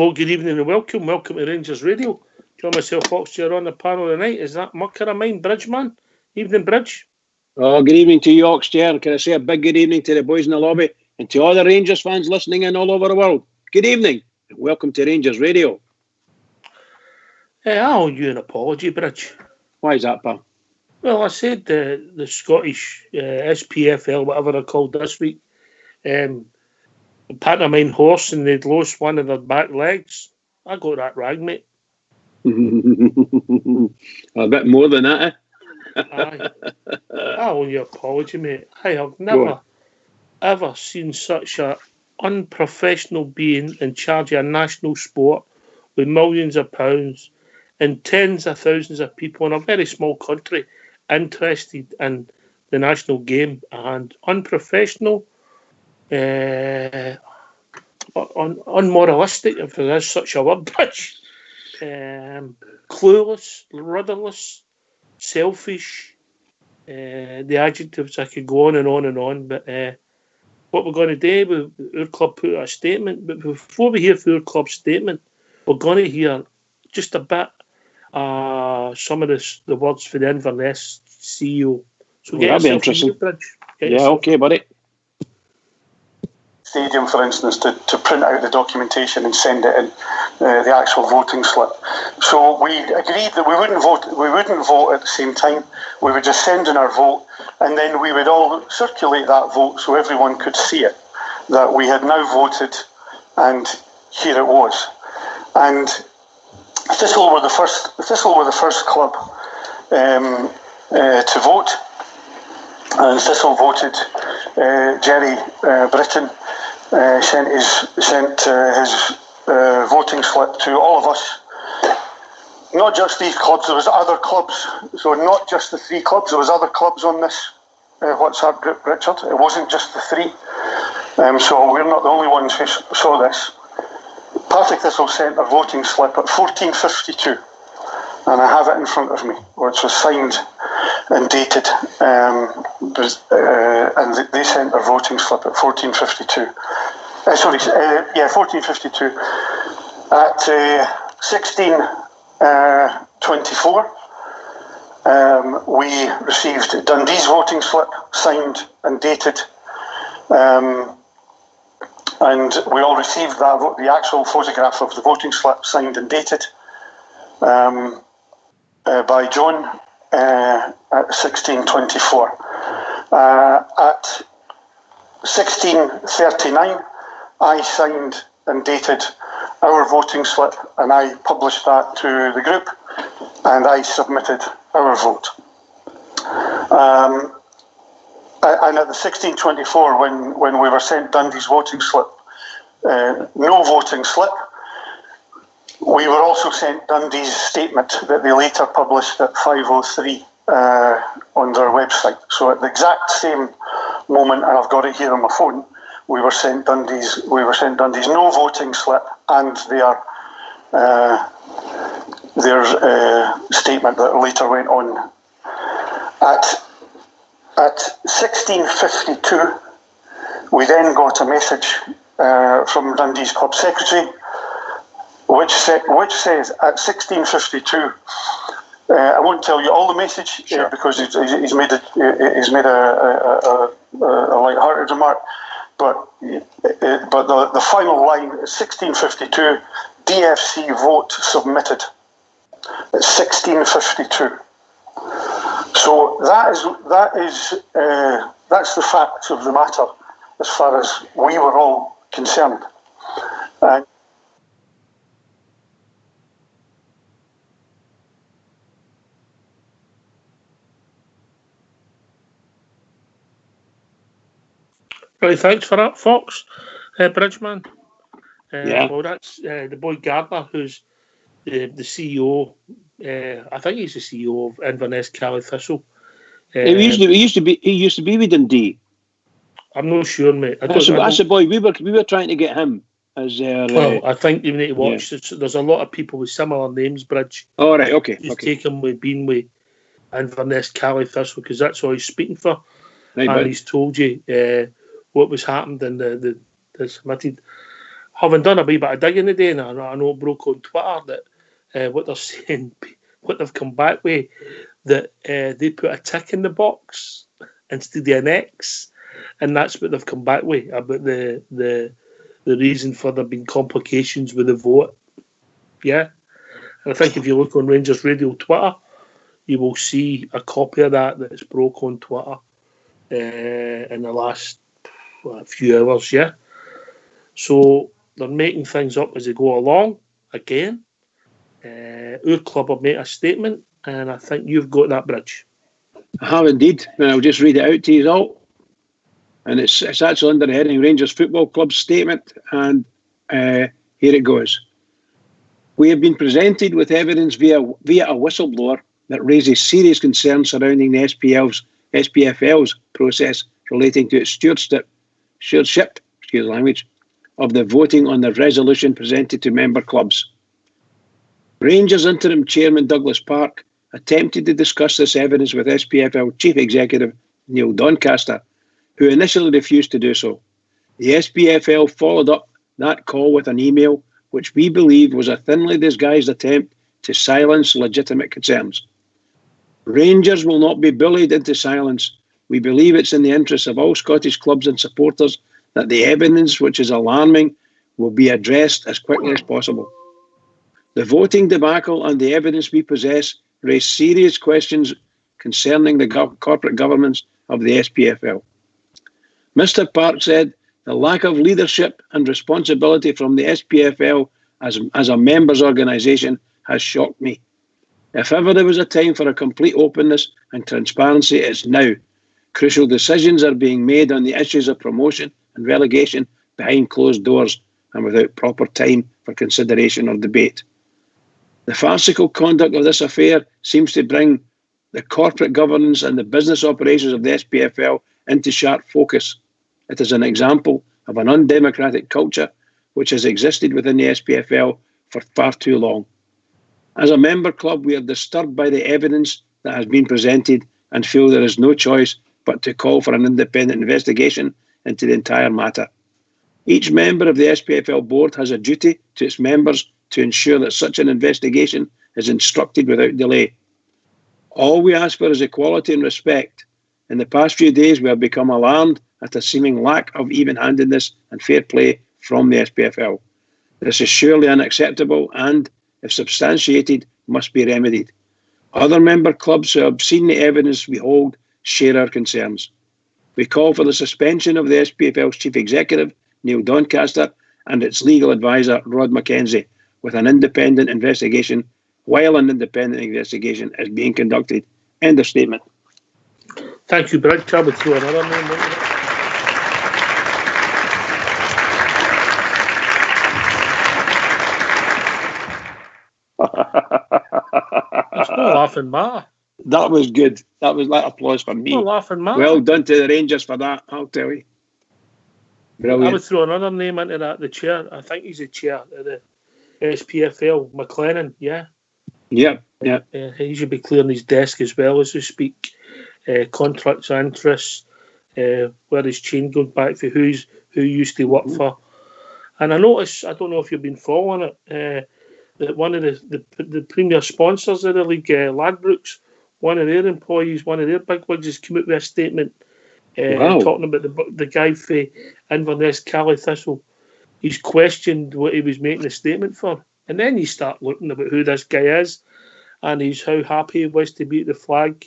hello, good evening and welcome. Welcome to Rangers Radio. John, myself, Foxchair on the panel tonight. Is that mucker of mine, Bridgeman? Evening, Bridge. Oh, good evening to you, Oxchair. Can I say a big good evening to the boys in the lobby and to all the Rangers fans listening in all over the world. Good evening and welcome to Rangers Radio. I owe you an apology, Bridge. Why is that, pal? Well, I said the Scottish SPFL, whatever they're called this week, pantomime horse, and they'd lost one of their back legs. I got that right, mate. A bit more than that, eh? Aye. I owe you an apology, mate. I have never, ever seen such an unprofessional being in charge of a national sport with millions of pounds and tens of thousands of people in a very small country interested in the national game, and unprofessional, unmoralistic, if there is such a word, Bridge, clueless, rudderless, selfish, the adjectives, I could go on and on and on, but what we're going to do, our club put out a statement, but before we hear our club's statement, we're going to hear just a bit some of the words for the Inverness CEO. So that'd be interesting. Yeah, okay, buddy. Stadium, for instance, to print out the documentation and send it in, the actual voting slip. So we agreed that we wouldn't vote at the same time. We would just send in our vote, and then we would all circulate that vote so everyone could see it, that we had now voted, and here it was. And Thistle were the first club to vote, and Thistle voted. Jerry Britton sent his voting slip to all of us. Not just these clubs, there was other clubs. So not just the three clubs, there was other clubs on this WhatsApp group, Richard. It wasn't just the three. So we're not the only ones who saw this. Partick Thistle sent a voting slip at 14:52, and I have it in front of me, which was signed and dated, and they sent their voting slip at 14:52. 14:52. At 16:24, we received Dundee's voting slip, signed and dated. And we all received the actual photograph of the voting slip, signed and dated, by John at 16:24. At 16:39, I signed and dated our voting slip, and I published that to the group, and I submitted our vote. And at the 16:24, when we were sent Dundee's voting slip, no voting slip, we were also sent Dundee's statement that they later published at 5:03 on their website. So at the exact same moment, and I've got it here on my phone, we were sent Dundee's no voting slip and their statement that later went on. At 16:52, we then got a message from Dundee's club secretary, which says at 16:52. I won't tell you all the message because he's made a light-hearted remark, but the final line is 16:52. DFC vote submitted. At 16:52. So that's the facts of the matter as far as we were all concerned. Right, thanks for that, Fox. Bridgeman. Yeah. Well, that's the boy Gardner, who's the CEO. I think he's the CEO of Inverness Cali Thistle. He used to be with Dundee. I'm not sure, mate. That's the boy. We were trying to get him as their. Well, I think you need to watch. Yeah. There's a lot of people with similar names, Bridge. Oh, right, okay. Just take him with being with Inverness Cali Thistle because that's all he's speaking for. Right, and he's told you what was happened and the submitted. having done a wee bit of digging today, and I know it broke on Twitter that what they're saying, what they've come back with, that they put a tick in the box instead of an X, and that's what they've come back with about the reason for there being complications with the vote. Yeah, and I think if you look on Rangers Radio Twitter, you will see a copy of that's broke on Twitter in the last few hours. Yeah, so they're making things up as they go along. Again, our club have made a statement, and I think you've got that, Bridge. I have indeed, and I'll just read it out to you all. And it's actually under the heading Rangers Football Club's statement, and here it goes. We have been presented with evidence via a whistleblower that raises serious concerns surrounding the SPFL's process relating to its stewardship, excuse the language, of the voting on the resolution presented to member clubs. Rangers interim chairman Douglas Park attempted to discuss this evidence with SPFL Chief Executive Neil Doncaster, who initially refused to do so. The SPFL followed up that call with an email which we believe was a thinly disguised attempt to silence legitimate concerns. Rangers will not be bullied into silence. We believe it's in the interests of all Scottish clubs and supporters that the evidence, which is alarming, will be addressed as quickly as possible. The voting debacle and the evidence we possess raise serious questions concerning the corporate governance of the SPFL. Mr. Park said, the lack of leadership and responsibility from the SPFL as a members' organisation has shocked me. If ever there was a time for a complete openness and transparency, it's now. Crucial decisions are being made on the issues of promotion and relegation behind closed doors and without proper time for consideration or debate. The farcical conduct of this affair seems to bring the corporate governance and the business operations of the SPFL into sharp focus. It is an example of an undemocratic culture which has existed within the SPFL for far too long. As a member club, we are disturbed by the evidence that has been presented and feel there is no choice but to call for an independent investigation into the entire matter. Each member of the SPFL board has a duty to its members to ensure that such an investigation is instructed without delay. All we ask for is equality and respect. In the past few days, we have become alarmed at a seeming lack of even-handedness and fair play from the SPFL. This is surely unacceptable and, if substantiated, must be remedied. Other member clubs who have seen the evidence we hold share our concerns. We call for the suspension of the SPFL's Chief Executive, Neil Doncaster, and its legal advisor, Rod Mackenzie, with an independent investigation, while an independent investigation is being conducted. End of statement. Thank you, Bridge. I would throw another name. It's not laughing matter. That was good. That was like applause for me. Not laughing matter. Well done to the Rangers for that, I'll tell you. Brilliant. I would throw another name into that. The chair. I think he's the chair of the SPFL, McLennan. Yeah. Yep. He should be clearing his desk as well as we speak. Contracts of interest, where his chain goes back for who used to work for. And I noticed, I don't know if you've been following it, that one of the premier sponsors of the league, Ladbrokes, one of their employees, one of their bigwigs, has come out with a statement talking about the guy for Inverness Cali Thistle. He's questioned what he was making a statement for. And then you start looking about who this guy is, and he's how happy he was to be at the flag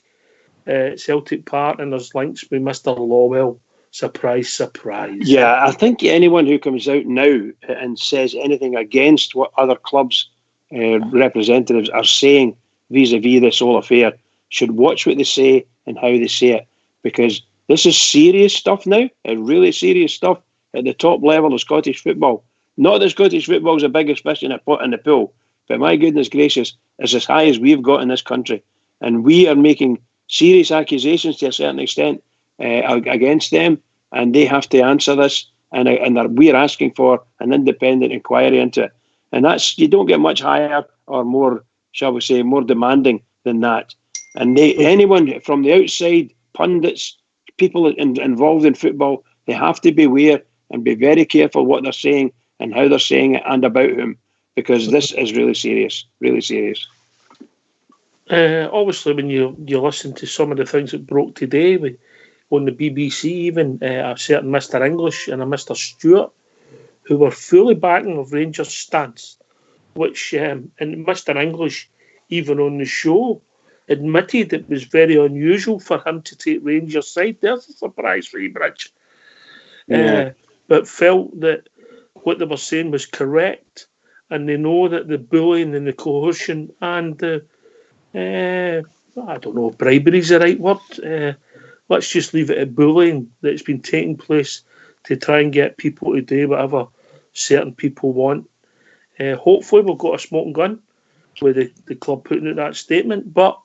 at Celtic Park, and there's links with Mr. Lawwell. Surprise, surprise. Yeah, I think anyone who comes out now and says anything against what other clubs' representatives are saying vis-a-vis this whole affair should watch what they say and how they say it, because this is serious stuff now, really serious stuff at the top level of Scottish football. Not that Scottish football is the biggest fish in the pool, but my goodness gracious, it's as high as we've got in this country. And we are making serious accusations to a certain extent against them, and they have to answer this, and we're asking for an independent inquiry into it. And that's, you don't get much higher or more, shall we say, more demanding than that. And anyone from the outside, pundits, people involved in football, they have to beware and be very careful what they're saying and how they're saying it and about him, because this is really serious, really serious. Obviously, when you listen to some of the things that broke today on the BBC, even a certain Mr. English and a Mr. Stewart, who were fully backing of Rangers' stance, which and Mr. English, even on the show, admitted it was very unusual for him to take Rangers' side. There's a surprise for you, Bridge. Yeah. But felt that what they were saying was correct, and they know that the bullying and the coercion and the I don't know if bribery is the right word. Let's just leave it at bullying that's been taking place to try and get people to do whatever certain people want. Hopefully we've got a smoking gun with the club putting out that statement, but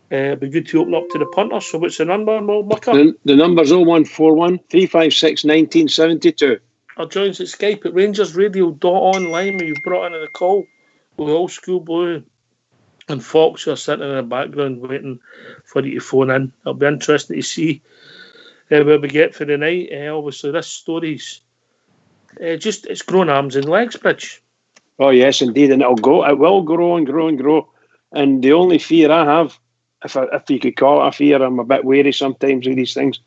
it'd be good to open up to the punter. So what's the number, Mo Mucker? The number's 0141 356 1972. Our joins at Skype at rangersradio.online, where you've brought in the call with Old School Blue and Fox, who are sitting in the background waiting for you to phone in. It'll be interesting to see where we get for the night. Obviously, this story's it's grown arms and legs, Bridge. Oh yes, indeed, and it will grow and grow and grow. And the only fear I have, if you could call it a fear, I'm a bit wary sometimes of these things.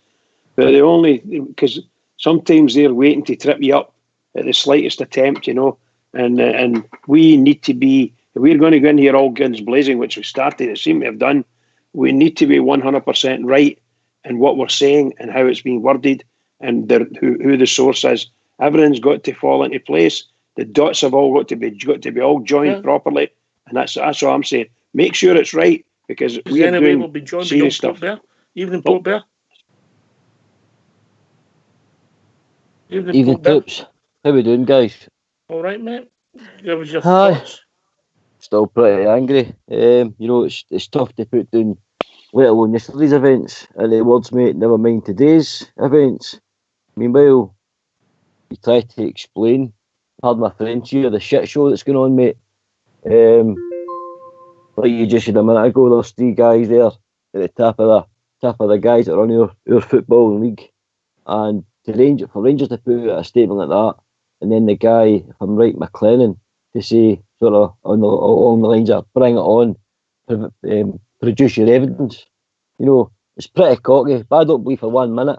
But because sometimes they're waiting to trip you up at the slightest attempt, and we need to be. If we're going to go in here all guns blazing, which we started, it seemed to have done, we need to be 100% right in what we're saying and how it's being worded and who the source is. Everything's got to fall into place. The dots have all got to be all joined properly, and that's all I'm saying. Make sure it's right, because we're doing will be joined serious stuff. Evening, Port Bear. Evening, Tips. How we doing, guys? All right, mate. Give us your thoughts. Still pretty angry. It's tough to put down, let alone yesterday's events, and the words, mate, never mind today's events. Meanwhile, you try to explain, pardon my French here, the shit show that's going on, mate. Like you just said a minute ago, there's three guys there at the top of the guys that run our football league, and for Rangers to put out a statement like that, and then the guy, if I'm right, McLennan, to say sort of along the lines of bring it on, produce your evidence. It's pretty cocky, but I don't believe for 1 minute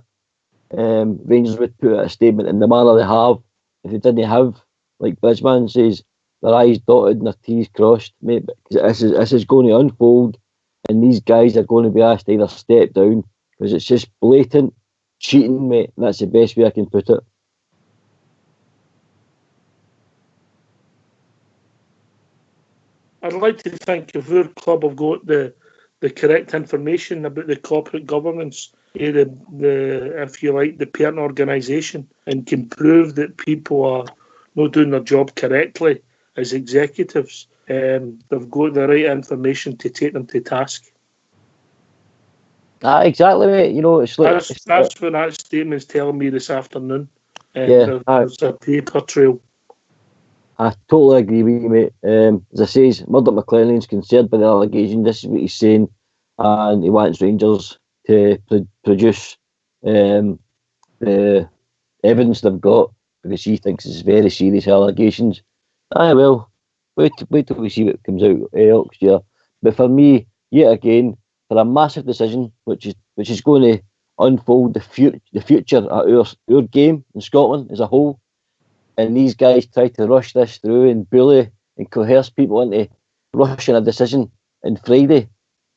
Rangers would put out a statement in the manner they have if they didn't have, like Bridgman says, their I's dotted and their T's crossed, mate. Because this is going to unfold, and these guys are going to be asked to either step down, because it's just blatant cheating, mate. And that's the best way I can put it. I'd like to think if our club have got the correct information about the corporate governance, if you like, the parent organisation, and can prove that people are not doing their job correctly as executives, they've got the right information to take them to task. Exactly, mate. It's like that's what that statement's telling me this afternoon. There's a paper trail. I totally agree with you, mate. As I say, Murdoch McLennan's concerned by the allegation. This is what he's saying, and he wants Rangers to produce the evidence they've got, because he thinks it's very serious allegations. Well, wait till we see what comes out next year. But for me, yet again, for a massive decision, which is going to unfold the future of our game in Scotland as a whole, and these guys try to rush this through and bully and coerce people into rushing a decision on Friday.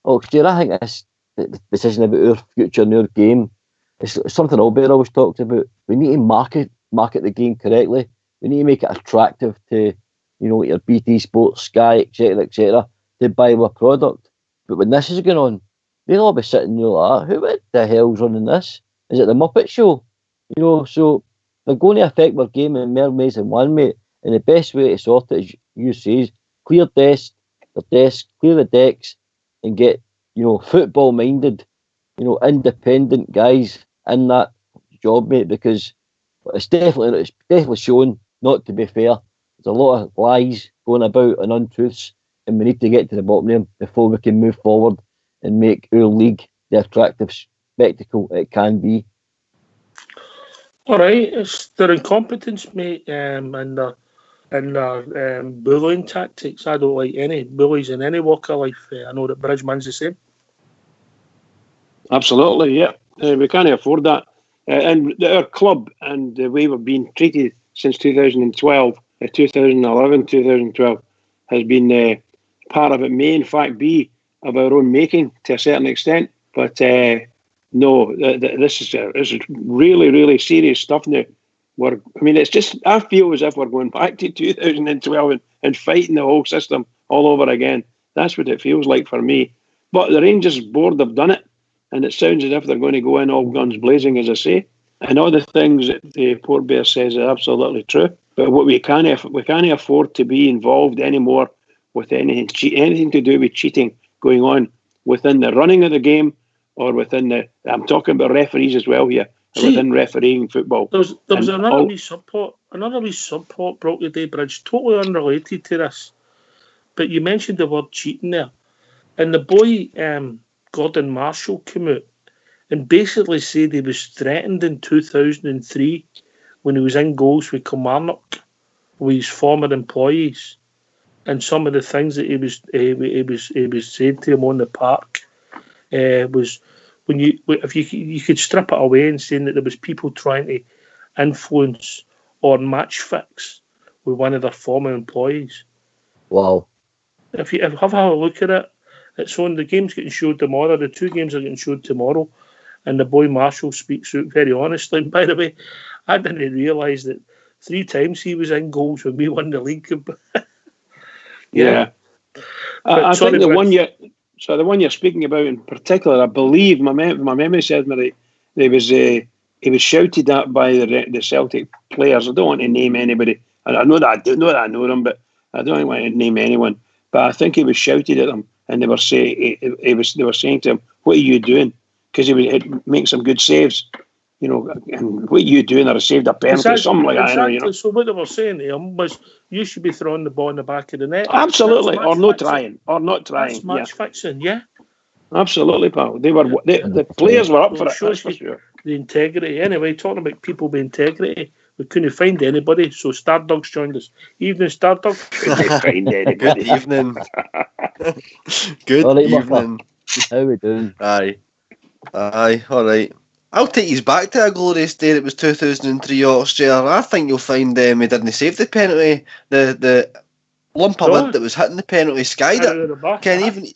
I think this the decision about our future and our game is something Albert always talks about. We need to market the game correctly. We need to make it attractive to, your BT Sports, Sky, etc., to buy our product. But when this is going on, they'll all be sitting there like, who the hell's running this? Is it the Muppet Show? So they're going to affect our game in more ways than one, mate. And the best way to sort it, as you say, clear the desk, clear the decks, and get, football-minded, independent guys in that job, mate. Because it's definitely shown not to be fair. There's a lot of lies going about and untruths, and we need to get to the bottom of them before we can move forward and make our league the attractive spectacle it can be. All right, it's their incompetence, mate, and their bullying tactics. I don't like any bullies in any walk of life. I know that Bridgman's the same. Absolutely, yeah. We can't afford that. And our club and the way we've been treated since 2012, 2011, 2012, has been part of it may in fact be of our own making to a certain extent. But no, this is really, really serious stuff now. It's just, I feel as if we're going back to 2012 and fighting the whole system all over again. That's what it feels like for me. But the Rangers board have done it, and it sounds as if they're going to go in all guns blazing, as I say. And all the things that the Port Bear says are absolutely true. But what we can't afford to be involved anymore with anything to do with cheating going on within the running of the game or within the. I'm talking about referees as well here. Within refereeing football. There was another wee support brought today, Bridge, totally unrelated to this. But you mentioned the word cheating there. And the boy, Gordon Marshall, came out and basically said he was threatened in 2003 when he was in goals with Kilmarnock with his former employees. And some of the things that he was saying to him on the park was when you could strip it away and saying that there was people trying to influence or match fix with one of their former employees. Wow. If you have a look at it, it's on the game's getting showed tomorrow. The 2 games are getting showed tomorrow, and the boy Marshall speaks out very honestly. And by the way, I didn't realise that 3 times he was in goals when we won the league. Yeah. I think the one you're speaking about in particular, I believe my memory says me that he was shouted at by the Celtic players. I don't want to name anybody. I know that I know them, but I don't want to name anyone. But I think he was shouted at them, and they were saying to him, "What are you doing?" Because he would make some good saves. And what are you doing? Or saved a penalty, something like that. Exactly. So what they were saying to him was, you should be throwing the ball in the back of the net. Absolutely, or not trying. That's match fixing, yeah. Absolutely, pal. The players were up for it. That's for sure. The integrity. Anyway, talking about people with integrity, we couldn't find anybody, so Stardog's joined us. Evening, Stardog. Couldn't find anybody. Good evening. Good evening. How we doing? Aye, all right. I'll take you back to a glorious day. It was 2003 Austria. I think you'll find he didn't save the penalty. The lump of lid that was hitting the penalty skied it. Can even.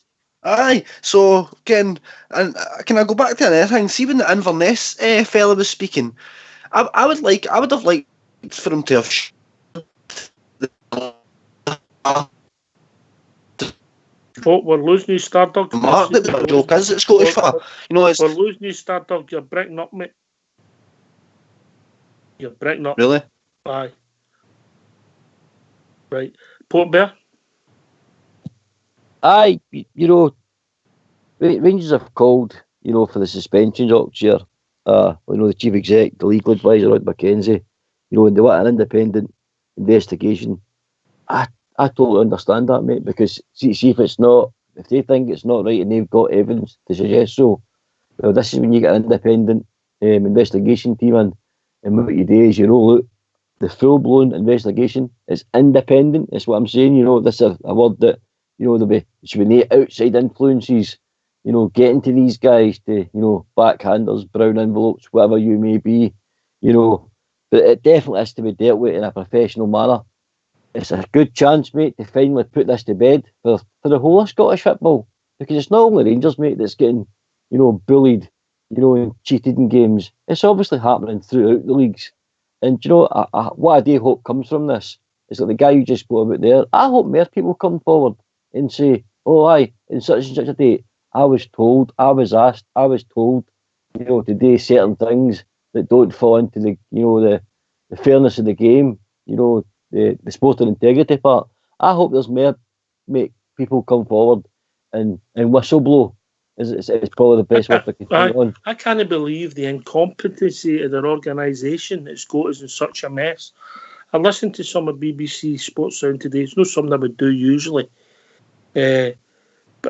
Aye, so can I go back to another thing? See when the Inverness fella was speaking, I would have liked for him to have. Oh, we're losing you, Stardog. Mark that the joke is it Scottish fella. We're losing you, Stardog. You're breaking up, mate. You're breaking up. Really? Aye. Right. Port Bear? Aye, Rangers have called, for the suspensions up here. The chief exec, the legal advisor, Rod McKenzie, and they want an independent investigation. I totally understand that, mate, because see if they think it's not right and they've got evidence to suggest so, well, this is when you get an independent investigation team in, and what you do is, look, the full-blown investigation is independent, is what I'm saying, this is a word that, there should be no outside influences, getting to these guys to, backhanders, brown envelopes, whatever you may be, but it definitely has to be dealt with in a professional manner. It's a good chance, mate, to finally put this to bed for the whole of Scottish football. Because it's not only Rangers, mate, that's getting, bullied, and cheated in games. It's obviously happening throughout the leagues. And, what I do hope comes from this is that the guy you just spoke about there, I hope more people come forward and say, oh, aye, in such and such a date, I was told, I was asked, I was told, to do certain things that don't fall into the, the fairness of the game, the sporting integrity part. I hope there's more people come forward and whistleblow. It's probably the best word to continue on. I can't believe the incompetency of their organisation that's got us in such a mess. I listened to some of BBC Sports Sound today. It's not something I would do usually. But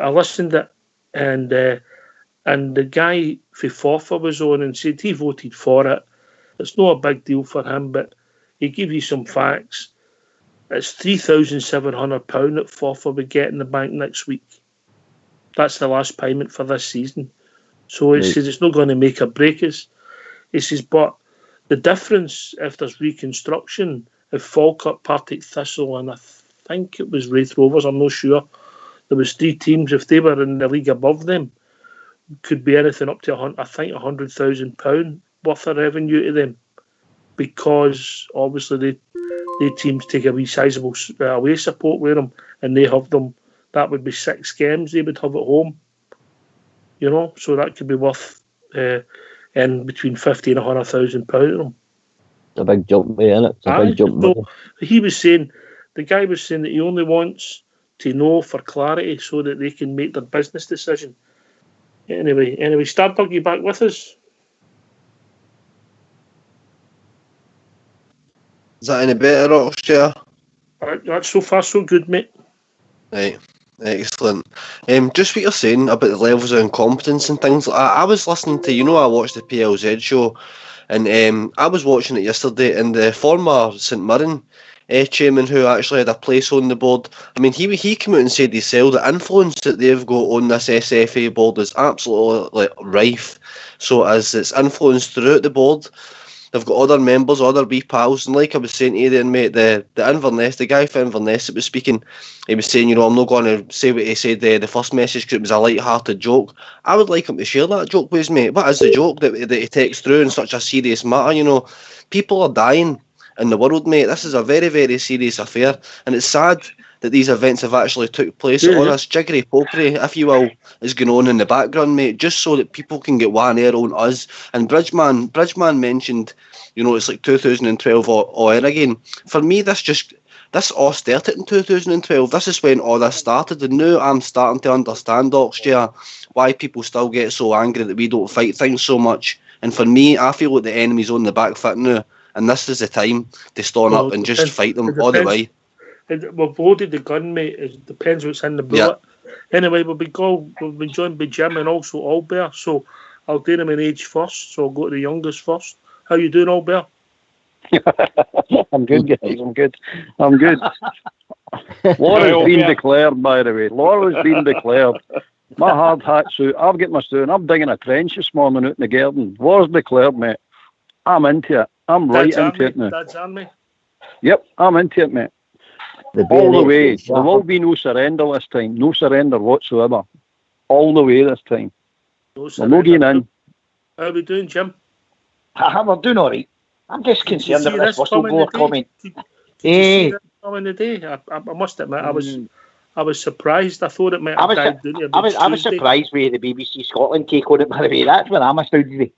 I listened to it, and the guy for Forfa was on and said he voted for it, It's not a big deal for him, but he gave you some facts. It's £3,700 that Forfar will get in the bank next week. That's the last payment for this season. So he says it's not going to make or break us. He says, but the difference, if there's reconstruction, if Falkirk, Partick Thistle, and I think it was Wraith Rovers, I'm not sure, there was 3 teams, if they were in the league above them, could be anything up to, I think, £100,000 worth of revenue to them, because obviously they teams take a wee sizable away support with them, and they have them. That would be 6 games they would have at home, you know. So that could be worth in between £50,000 and £100,000 to them. It's a big jump, isn't it? It's a big jump. So he was saying, the guy was saying that he only wants to know for clarity so that they can make their business decision. Anyway, Stardog, you back with us? Is that any better, Rockshare? That's so far so good, mate. Right, excellent. Just what you're saying about the levels of incompetence and things like that. I was listening to, I watched the PLZ show, and I was watching it yesterday, and the former St Mirren chairman, who actually had a place on the board, I mean, he came out and said himself the influence that they've got on this SFA board is absolutely rife. So as it's influence throughout the board, they've got other members, other wee pals, and like I was saying to you then, mate, the Inverness, the guy for Inverness that was speaking, he was saying, I'm not going to say what he said the first message because it was a light-hearted joke. I would like him to share that joke with us, mate. What is the joke that he takes through in such a serious matter? People are dying in the world, mate. This is a very, very serious affair, and it's sad that these events have actually took place. All this jiggery pokery, if you will, is going on in the background, mate, just so that people can get one air on us. And Bridgeman mentioned, it's like 2012 or again. For me, this all started in 2012. This is when all this started, and now I'm starting to understand, Oxshare, why people still get so angry that we don't fight things so much. And for me, I feel like the enemy's on the back foot now, and this is the time to stand up and just fight them all the way. We've loaded the gun, mate. It depends what's in the bullet. Yeah. Anyway, we'll be joined by Jim and also Albert. So I'll do them in age first. So I'll go to the youngest first. How you doing, Albert? I'm good, guys. I'm good. Laura's been declared, by the way. Laura's been declared. My hard hat suit. I've got my suit. I'm digging a trench this morning out in the garden. Laura's declared, mate. I'm into it. I'm right into it now. That's on me. Yep, I'm into it, mate. All the way. There will be no surrender this time. No surrender whatsoever. All the way this time. We're not getting in. How are we doing, Jim? We're doing all right. I'm just concerned about this whistleblower comment. Did you see that coming today? I must admit, I was surprised. I thought it might have died down. I was surprised with the BBC Scotland take on it, by the way. That's where I'm astounded with.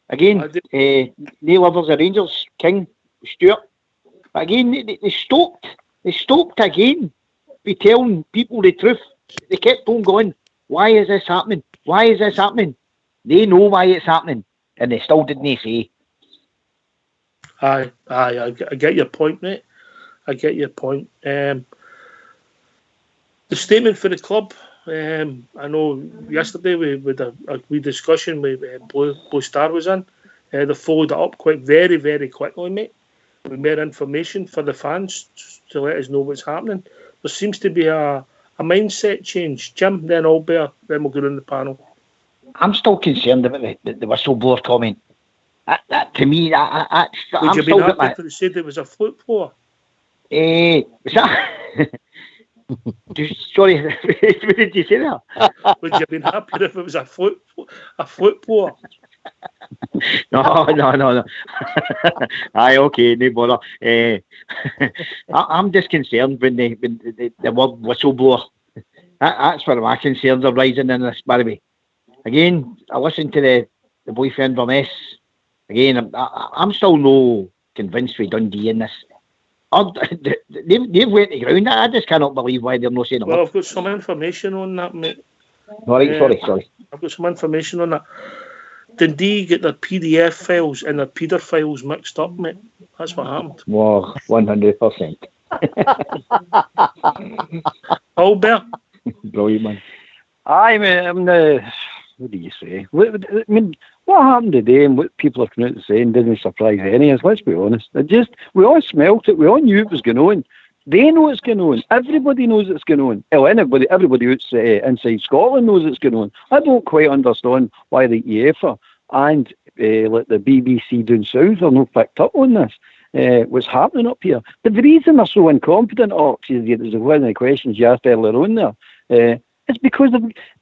Again, Neil Livers, the Rangers, King, Stewart. But again, they stopped again by telling people the truth. They kept on going, why is this happening? Why is this happening? They know why it's happening, and they still didn't say. I get your point, mate. I get your point. The statement for the club, I know yesterday we had a wee discussion with Blue Star was in. They followed it up very, very quickly, mate, with more information for the fans to let us know what's happening. There seems to be a mindset change. Jim, then Albert, then we'll go in the panel. I'm still concerned about the whistleblower comment. That to me, would you be happy if they said it was a flute blower? Was that? Sorry, what did you say there? Would you have been happy if it was a flute blower? No. Aye, okay, no bother. I'm just concerned when the word whistleblower. That's where my concerns are rising in this, by the way. Again, I listened to the boy for Inverness. Again, I'm still no convinced with Dundee in this. They've went to ground. I just cannot believe why they're not saying it. Well, I've got some information on that, mate. All right, sorry. I've got some information on that. Dundee get their PDF files and their PEDR files mixed up, mate. That's what happened. Well, 100%. Albert? Brilliant, man. Aye, mate. what do you say? I mean, what happened today and what people are coming out to saying didn't surprise any of us, let's be honest. We all smelt it, we all knew it was going on. They know it's going on. Everybody knows it's going on. Well, everybody inside Scotland knows it's going on. I don't quite understand why the UEFA and like the BBC down south are not picked up on this. What's happening up here? But the reason they're so incompetent, there's one of the questions you asked earlier on there, it's because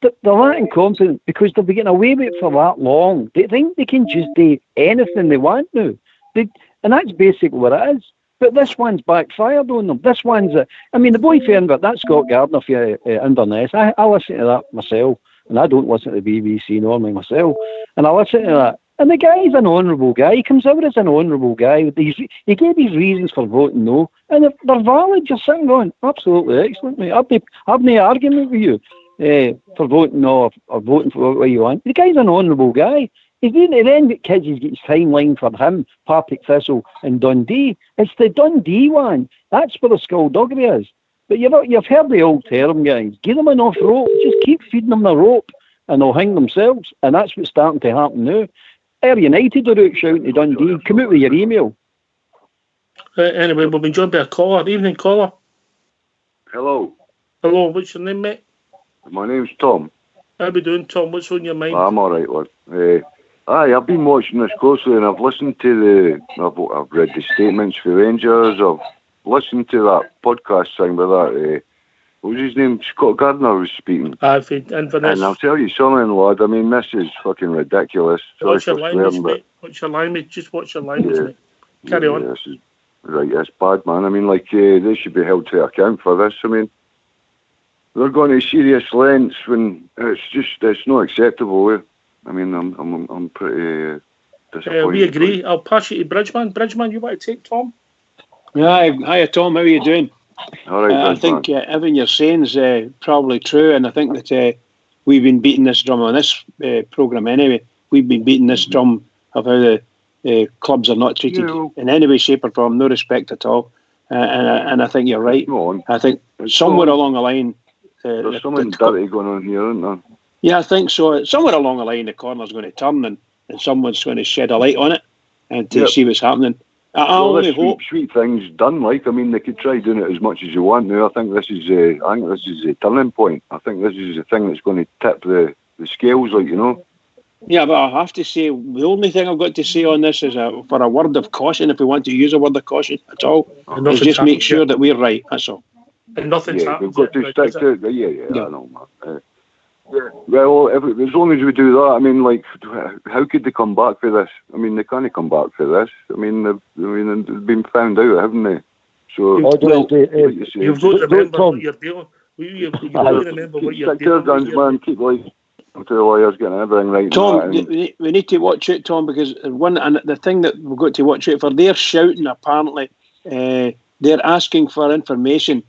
they're that incompetent, because they've been getting away with it for that long. They think they can just do anything they want now. And that's basically what it is. But this one's backfired on them. This one's, the boy Fernbert, that's Scott Gardner for Inverness. I listen to that myself, and I don't listen to the BBC normally myself. And I listen to that. And the guy's an honourable guy. He comes out as an honourable guy. He gave his reasons for voting no, and if they're valid, you're sitting going, absolutely excellent, mate. I've no argument with you for voting no or voting for what you want. The guy's an honourable guy. He's then got kids, he's got his timeline for him, Partick Thistle and Dundee. It's the Dundee one. That's where the skullduggery is. But you've heard the old term, guys. Give them enough rope. Just keep feeding them the rope and they'll hang themselves. And that's what's starting to happen now. Ayr United are out shouting to Dundee. Come out with your email. Anyway, we've been joined by a caller. Evening, caller. Hello. Hello, what's your name, mate? My name's Tom. How we doing, Tom? What's on your mind? I'm all right, lad. I've been watching this closely, and I've listened to I've read the statements for Rangers. I've listened to that podcast thing with that. What was his name? Scott Gardner was speaking. And I'll tell you something, lad. I mean, this is fucking ridiculous. What's your language, mate? What's your language? Just watch your language, mate. Carry on. This is right. It's bad, man. I mean, they should be held to account for this. I mean, they're going to serious lengths when it's not acceptable. I mean, I'm pretty disappointed. We agree. I'll pass you to Bridgeman. Bridgeman, you want to take Tom? Yeah, hi Tom. How are you doing? All right, I think everything you're saying is probably true, and I think that we've been beating this drum on this programme anyway. We've been beating this drum of how the clubs are not treated in any way, shape or form, no respect at all. And I think you're right. I think somewhere along the line... there's something dirty going on here, isn't there? Yeah, I think so. Somewhere along the line, the corner's going to turn and someone's going to shed a light on it and to see what's happening. I only hope sweet things done. Like, I mean, they could try doing it as much as you want now. I think this is a turning point. I think this is the thing that's going to tip the scales, like, you know. Yeah, but I have to say, the only thing I've got to say on this is for a word of caution, if we want to use a word of caution at all, is just make sure that we're right. That's all. And nothing's happened. We've got to stick to it. Yeah, I know, man. Well, as long as we do that, I mean, like, how could they come back for this? I mean, they can't come back for this. I mean, they've been found out, haven't they? So, you've got to remember what you're doing. You've got to remember what you're doing. Man, keep like to the lawyers getting everything right. Tom, we need to watch out, Tom, because the thing that we've got to watch out for, they're shouting apparently, they're asking for information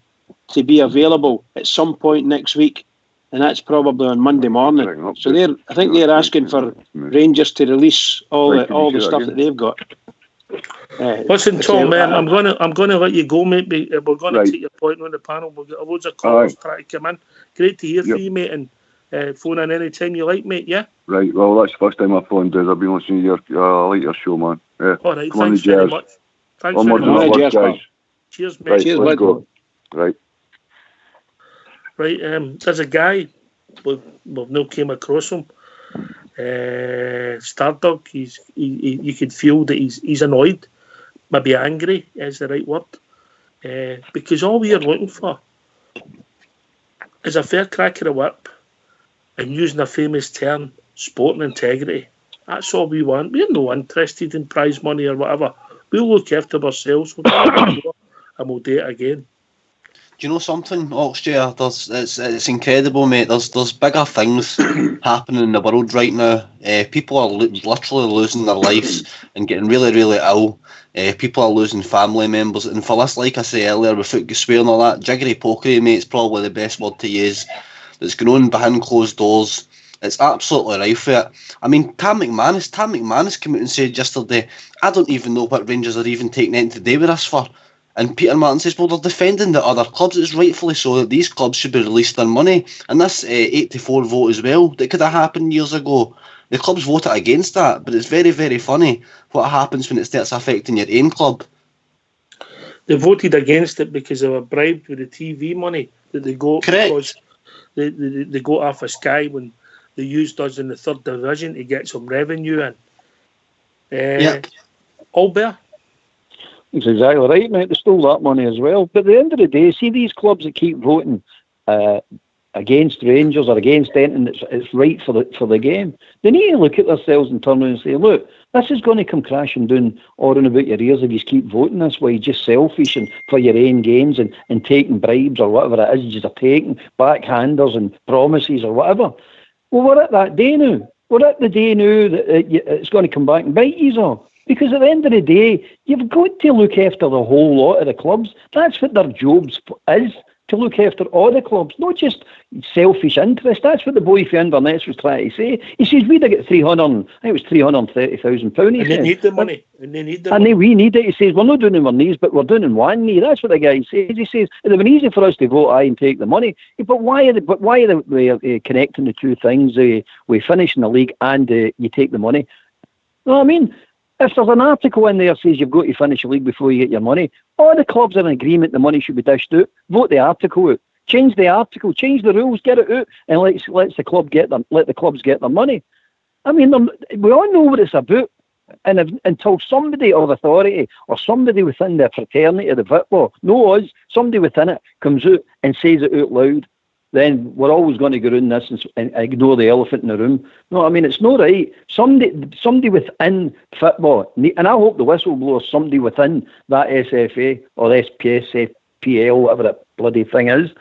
to be available at some point next week. And that's probably on Monday morning. So I think they're asking for Rangers to release all the stuff that they've got. Listen, Tom, I'm going to let you go, mate. We're going to take your point on the panel. We'll get loads of callers trying to come in. Great to hear from you, mate, and phone in any time you like, mate. Yeah. Right. Well, that's the first time I've phoned. I've been listening to I like your show, man. Yeah. All right. Thanks very much. Thanks very much, guys. Cheers, mate. Right, cheers, let's go. Right. Right, there's a guy, we've now came across him, Stardog. You could feel that he's annoyed, maybe angry is the right word, because all we are looking for is a fair crack of the whip and using a famous term, sporting integrity. That's all we want. We're no interested in prize money or whatever. We'll look after ourselves, and we'll do it again. Do you know something, Oxshare? It's incredible, mate. There's bigger things happening in the world right now. People are literally losing their lives and getting really, really ill. People are losing family members. And for this, like I say earlier, without swearing all that, jiggery pokery, mate, it's probably the best word to use. That's going on behind closed doors. It's absolutely rife for it. I mean, Tam McManus came out and said yesterday, I don't even know what Rangers are even taking anything to do with this for. And Peter Martin says, well, they're defending the other clubs. It's rightfully so that these clubs should be released their money. And this 8-4 vote as well, that could have happened years ago. The clubs voted against that, but it's very, very funny what happens when it starts affecting your own club. They voted against it because they were bribed with the TV money that they got. Correct. Because they got off of Sky when they used us in the 3rd division to get some revenue in. Yep. Albert? That's exactly right, mate. They stole that money as well. But at the end of the day, see these clubs that keep voting against Rangers or against anything that's right for the game, they need to look at themselves and turn around and say, look, this is going to come crashing down all in about your ears if you keep voting this way, just selfish and for your own gains and taking bribes or whatever it is, just taking backhanders and promises or whatever. Well, we're at that day now. We're at the day now that it's going to come back and bite you all. Because at the end of the day, you've got to look after the whole lot of the clubs. That's what their jobs is, to look after all the clubs, not just selfish interest. That's what the boy from Inverness was trying to say. He says, we'd have got £330,000. And they need the money. We need it. He says, we're not doing it in our knees, but we're doing it in one knee. That's what the guy says. He says, it'd have been easy for us to vote aye and take the money. But why are they connecting the two things? We finish in the league and you take the money. You know what I mean? If there's an article in there that says you've got to finish the league before you get your money, all the clubs are in agreement the money should be dished out. Vote the article out. Change the article. Change the rules. Get it out, and let the clubs get their money. I mean, we all know what it's about. And until somebody or authority or somebody within the fraternity of the football, no us, somebody within it comes out and says it out loud, then we're always going to go around this and ignore the elephant in the room. No, I mean, it's not right. Somebody within football, and I hope the whistleblower is somebody within that SFA or SPFL, whatever that bloody thing is.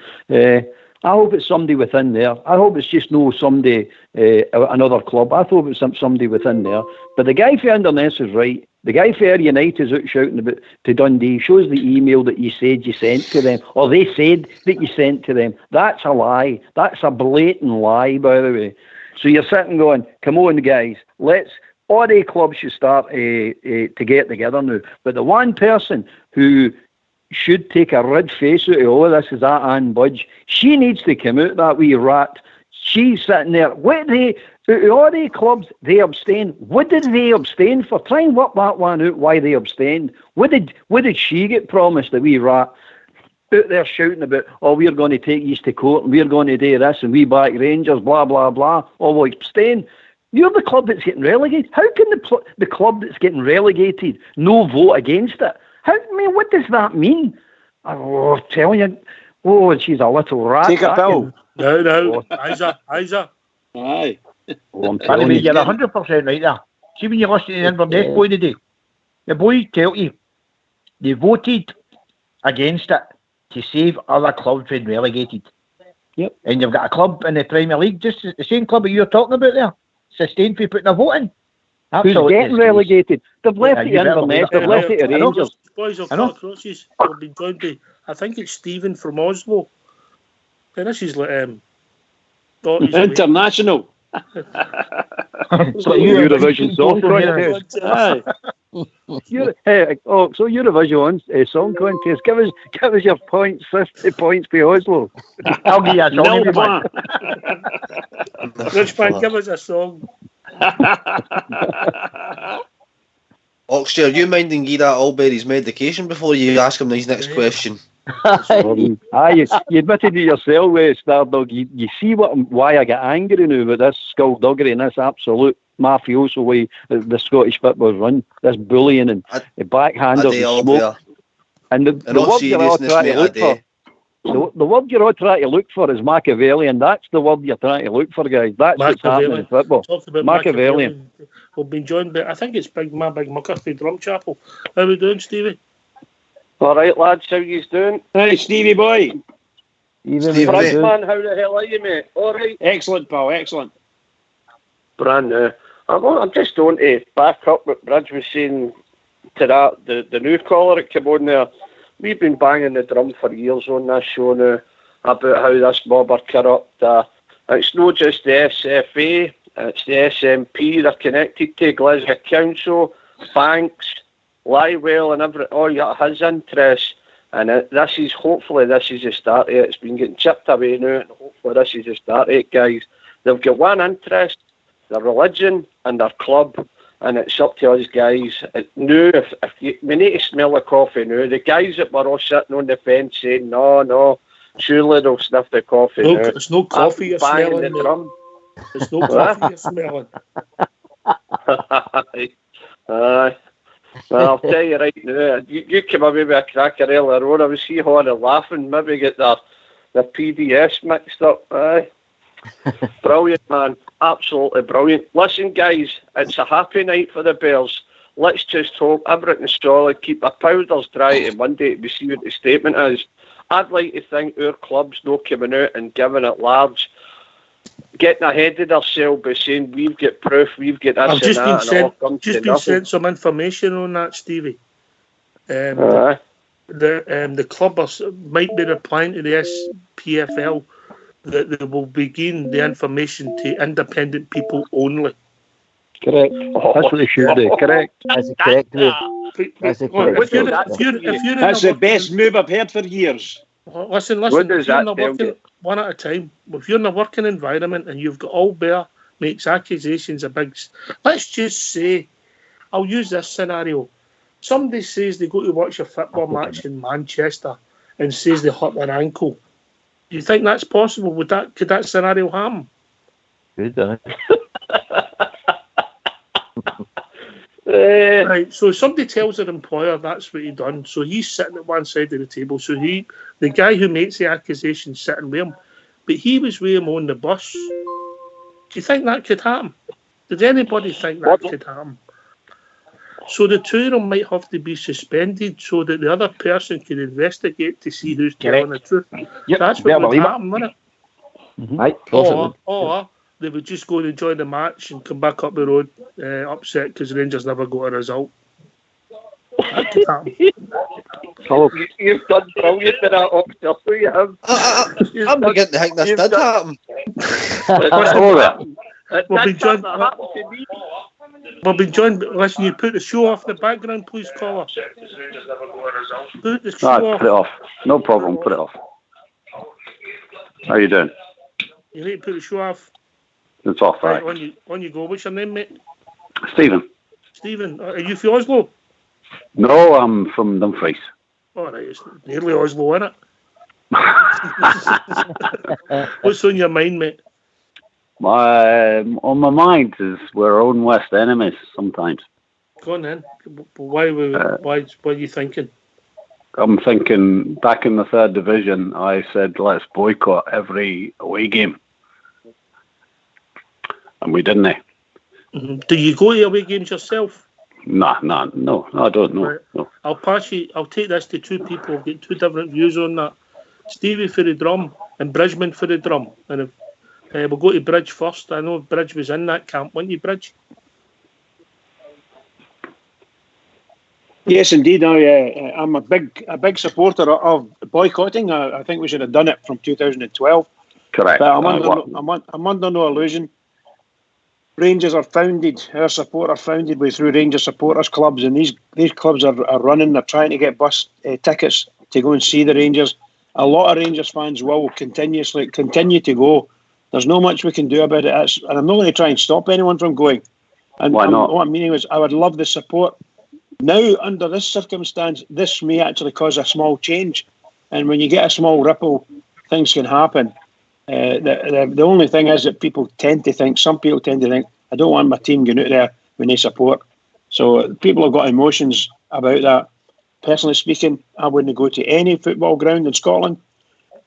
I hope it's somebody within there. I hope it's just no somebody, another club. I thought it was somebody within there. But the guy for Inverness is right. The guy for Ayr United is out shouting about to Dundee, shows the email that you said you sent to them, or they said that you sent to them. That's a lie. That's a blatant lie, by the way. So you're sitting going, come on, guys, all the clubs should start to get together now. But the one person who should take a red face out of all of this is that Ann Budge. She needs to come out, that wee rat. She's sitting there. All the clubs, they abstain. What did they abstain for? Try and work that one out, why they abstained. What did she get promised, the wee rat? Out there shouting about, oh, we're going to take you to court and we're going to do this and we back Rangers, blah, blah, blah. Oh, we'll abstain. You're the club that's getting relegated. How can the club that's getting relegated no vote against it? What does that mean? Oh, I'm telling you. Oh, she's a little rat. Take a pill. No. Isa. Aye. Oh, I'm telling you. You're 100% right there. See, when you listen to the Inverness boy today, the boy tell you they voted against it to save other clubs being relegated. Yep. And you've got a club in the Premier League, just the same club that you're talking about there, sustained for putting a vote in. Who's getting relegated? They've left it Inverness, they've left it Rangers. Boys have got crutches. We've been joined by, I think it's Stephen from Oslo. And this is like international. So Eurovision Song Contest. So Eurovision Song Contest. Give us your points. 50 points for Oslo. I'll give you a song. Richman, give us a song. Oxter, you minding give that Alberry's medication before you ask him his next question? You admitted it yourself, Stardog. You see why I get angry now with this skullduggery and this absolute mafioso way the Scottish football's run, this bullying and the backhanders and smoke. And the word you're all trying to look for, the word you're all trying to look for is Machiavellian. That's the word you're trying to look for, guys. That's what's happening in football. Machiavellian. We've been joined by, I think it's Big Mucker from Drumchapel. How are we doing, Stevie? All right, lads, how you doing? Hey, Stevie boy. Man, how the hell are you, mate? All right. Excellent, pal, excellent. Brand new. I'm just going to back up what Bridge was saying to that, the new caller that came on there. We've been banging the drum for years on this show now about how this mob are corrupt. It's not just the SFA, it's the SNP. They're connected to Glasgow Council, banks, Liewell and all his interests. And hopefully this is the start of it. It's been getting chipped away now, and hopefully this is the start of it, guys. They've got one interest, their religion and their club, and it's up to us guys. We need to smell the coffee now. The guys that were all sitting on the fence saying, no, surely they'll sniff the coffee now. It's no coffee you're smelling. The drum. It's no coffee you're smelling. Aye. Well, I'll tell you right now, you came away with a cracker earlier on. I was see horror laughing, maybe get the PDS mixed up. Aye. Brilliant, man. Absolutely brilliant. Listen, guys, it's a happy night for the Bears. Let's just hope everything's solid, keep our powders dry, and one day we see what the statement is. I'd like to think our club's not coming out and giving it large, getting ahead of themselves by saying we've got proof, we've got this I've just been sent some information on that, Stevie. The club might be replying to the SPFL that they will begin the information to independent people only. Correct. That's what they should do. Correct. That's the correct way. That's the correct way. That's the best move I've heard for years. Listen. If you're not working one at a time, if you're in a working environment and you've got all bear makes accusations of big. Let's just say, I'll use this scenario. Somebody says they go to watch a football match in Manchester and says they hurt their ankle. Do you think that's possible? Could that scenario happen? Good, Right, so somebody tells their employer that's what he done. So he's sitting at one side of the table. So the guy who makes the accusation, sitting with him, but he was with him on the bus. Do you think that could happen? Did anybody think that could happen? So the two of them might have to be suspended so that the other person can investigate to see who's telling the truth. Yep. That's what would happen, wouldn't it? Mm-hmm. Right. Or they would just go and enjoy the match and come back up the road upset because Rangers never got a result. That could happen. You've done brilliant with that, Oxford. So you have. I'm beginning to think this did happen. We'll be joined. Listen, you put the show off the background, please, caller. Put the show off. Put it off. No problem. Put it off. How you doing? You need to put the show off. It's off, right? On you go. What's your name, mate? Stephen. Stephen. Are you from Oslo? No, I'm from Dumfries. All right, it's nearly Oslo, isn't it? What's on your mind, mate? On my mind is we're own worst enemies sometimes. Go on then. Why are you thinking? I'm thinking back in the third division, I said let's boycott every away game, and we didn't. Mm-hmm. Do you go to away games yourself? No, I don't know. Right. No. I'll take this to two people. I've got two different views on that. Stevie for the drum and Bridgman for the drum. And if, we'll go to Bridge first. I know Bridge was in that camp, weren't you, Bridge? Yes, indeed. I'm a big supporter of boycotting. I think we should have done it from 2012. Correct. But I'm under no illusion. Rangers are founded. Our support are founded through Rangers supporters clubs, and these clubs are running. They're trying to get bus tickets to go and see the Rangers. A lot of Rangers fans will continue to go. There's no much we can do about it. And I'm not going to try and stop anyone from going. And why not? What I'm meaning is, I would love the support. Now, under this circumstance, this may actually cause a small change. And when you get a small ripple, things can happen. The only thing is that some people tend to think, I don't want my team going out there when they support. So people have got emotions about that. Personally speaking, I wouldn't go to any football ground in Scotland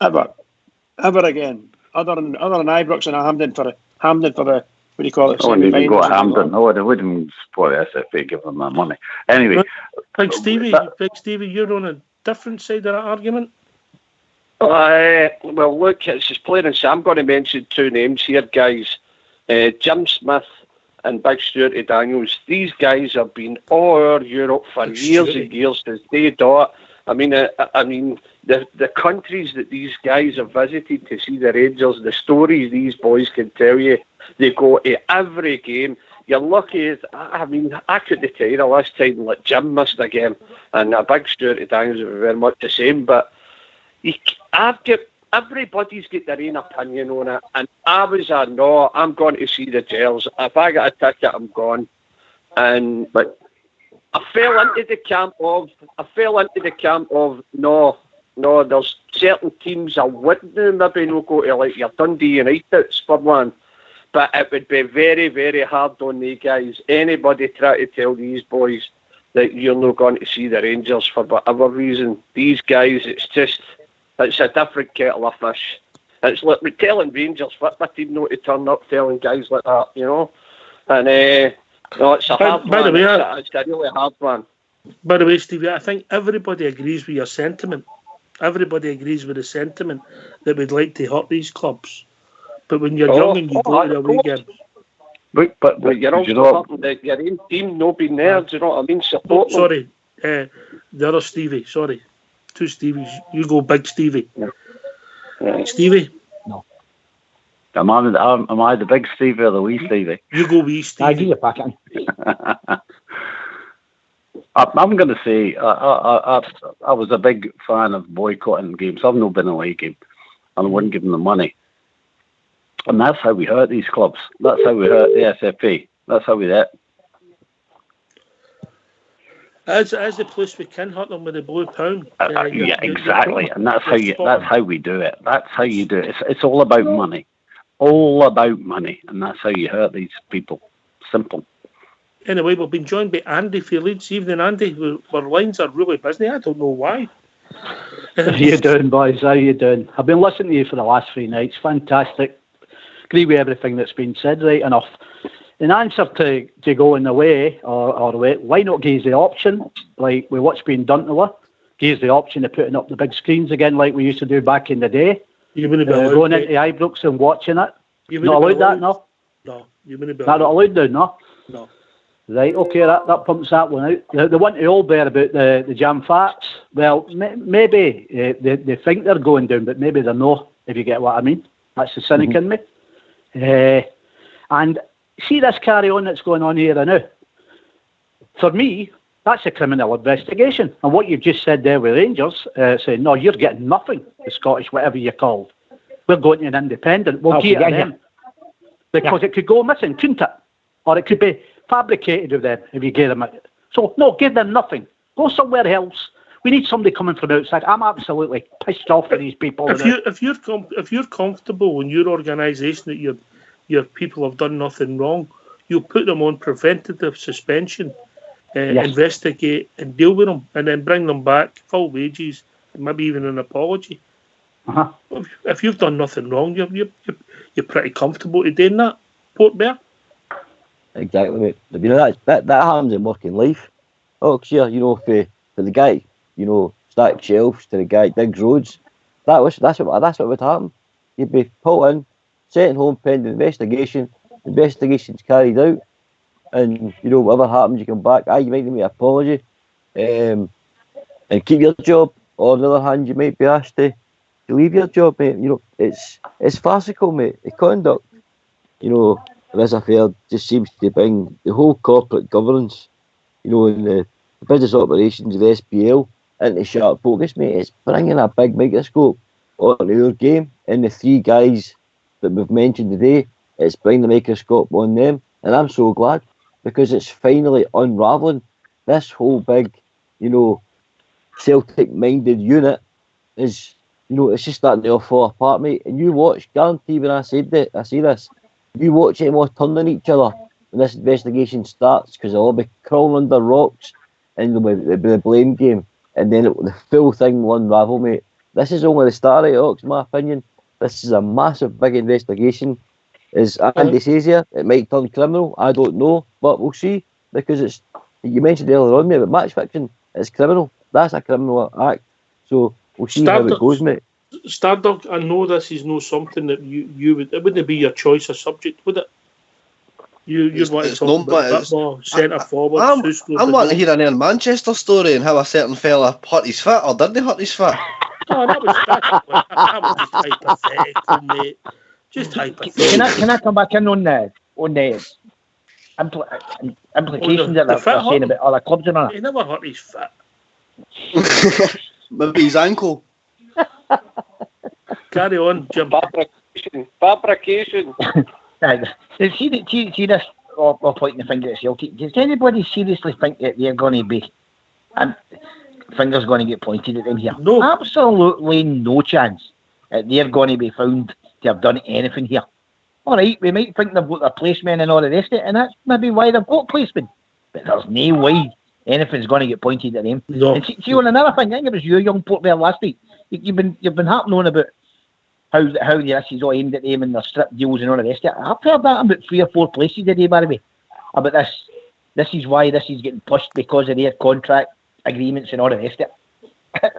ever again, other than Ibrox and Hampden for the what do you call it? I wouldn't even go to Hampden. I wouldn't support SFA, give them that money. Anyway, Big Stevie, you're on a different side of that argument. Well, look, it's just plain and simple. I'm going to mention two names here, guys. Jim Smith and Big Stuarty Daniels. These guys have been all over Europe for years and years since they dot. I mean, the countries that these guys have visited to see the Rangers, the stories these boys can tell you. They go to every game. You're lucky. I mean, I couldn't tell you the last time like Jim missed a game, and a big Stuart of Daniels were very much the same. But everybody's got their own opinion on it, and I was no, I'm going to see the Gels. If I get a ticket, I'm gone. But I fell into the camp of no. There's certain teams I wouldn't maybe not go to, like your Dundee United for one. But it would be very, very hard on these guys. Anybody try to tell these boys that you're not going to see the Rangers for whatever reason. These guys, it's a different kettle of fish. It's like we're telling Rangers what my team not to turn up, telling guys like that, you know. And no, it's a hard one. It's a really hard one. By the way, Stevie, I think everybody agrees with your sentiment. Everybody agrees with the sentiment that we'd like to hurt these clubs. But when you're young and you go to the away games. But you're also hurting that your own team not being there, do you know what I mean? Support them. Sorry, the other Stevie, sorry. Two Stevies. You go big Stevie. Yeah. Stevie? No. Am I the big Stevie or the wee Stevie? You go wee Stevie. I give you back in. I'm going to say I was a big fan of boycotting games. I've not been away game, and I wouldn't give them the money. And that's how we hurt these clubs. That's how we hurt the SFA. That's how we did it. As the place we can hurt them with the blue pound. Exactly. And that's how we do it. That's how you do it. It's all about money. All about money. And that's how you hurt these people. Simple. Anyway, we've been joined by Andy for Leeds. Evening, Andy. Our lines are really busy. I don't know why. How you doing, boys? How you doing? I've been listening to you for the last 3 nights. Fantastic. Agree with everything that's been said, right enough. In answer to going away, or why not give us the option, like with what's being done to her, give us the option of putting up the big screens again like we used to do back in the day. You wouldn't be going into Ibrox and watching it. You not allowed that, no? No, you wouldn't be not allowed now, no? No. Right, okay, that pumps that one out. The one to all bear about the jam fats, well, maybe they think they're going down, but maybe they're not, if you get what I mean. That's the cynic in me. And see this carry on that's going on here now. For me, that's a criminal investigation. And what you've just said there with Rangers, saying, no, you're getting nothing, the Scottish, whatever you're called. We're going to an independent. We'll give it to them. Because it could go missing, couldn't it? Or it could be fabricated of them if you gave them it. So, no, give them nothing. Go somewhere else. We need somebody coming from outside. I'm absolutely pissed off with these people. If you're comfortable in your organisation that your people have done nothing wrong, you put them on preventative suspension, investigate and deal with them, and then bring them back, full wages, and maybe even an apology. If you've done nothing wrong, you're pretty comfortable to doing that. Port Bear. Exactly, mate. You know that happens in working life. Oh, sure, you know, for the guy, you know, stack shelves to the guy digs roads. That's what would happen. You'd be pulled in, sent home pending investigation. Investigation's carried out, and you know whatever happens, you come back. You might make an apology, and keep your job. Or on the other hand, you might be asked to leave your job, mate. You know, it's farcical, mate. The conduct, you know, this affair just seems to bring the whole corporate governance, you know, and the business operations of the SPL into sharp focus, mate. It's bringing a big microscope onto our game, and the 3 guys that we've mentioned today, it's bringing the microscope on them, and I'm so glad, because it's finally unravelling this whole big, you know, Celtic-minded unit is, you know, it's just starting to all fall apart, mate. And you watch, guarantee when I say this, you watch them all turn on each other when this investigation starts, because they'll all be crawling under rocks and the blame game, and then the full thing will unravel, mate. This is only the start of it, Ox, in my opinion. This is a massive, big investigation. As Andy says here, it might turn criminal. I don't know, but we'll see, because it's, you mentioned earlier on, mate, but match fixing, it's criminal. That's a criminal act. So we'll see how it goes, mate. Stardog, I know this is not something that you would, it wouldn't be your choice of subject, would it? You'd want to talk about football, centre forward. I'm wanting to hear an Manchester story and how a certain fella hurt his foot or didn't hurt his foot. Oh, that was just hypothetical, mate. Just hypothetical. Can I come back in on the implications that they're saying about other clubs and all that? He never hurt his foot. Maybe his ankle. Carry on, Jim. Fabrication. See this, or pointing the finger at Celtic. Does anybody seriously think that they're going to be, and fingers going to get pointed at them here? No. Absolutely no chance that they're going to be found to have done anything here. All right, we might think they've got their placement and all the rest of it, and that's maybe why they've got placement. But there's no way anything's going to get pointed at them. No. And see on another thing, I think it was you, young Port there last week. You've been harping on about how this is all aimed at them and their strip deals and all the rest of it. I've heard that about 3 or 4 places today, by the way, about this. This is why this is getting pushed because of their contract agreements and all the rest of it.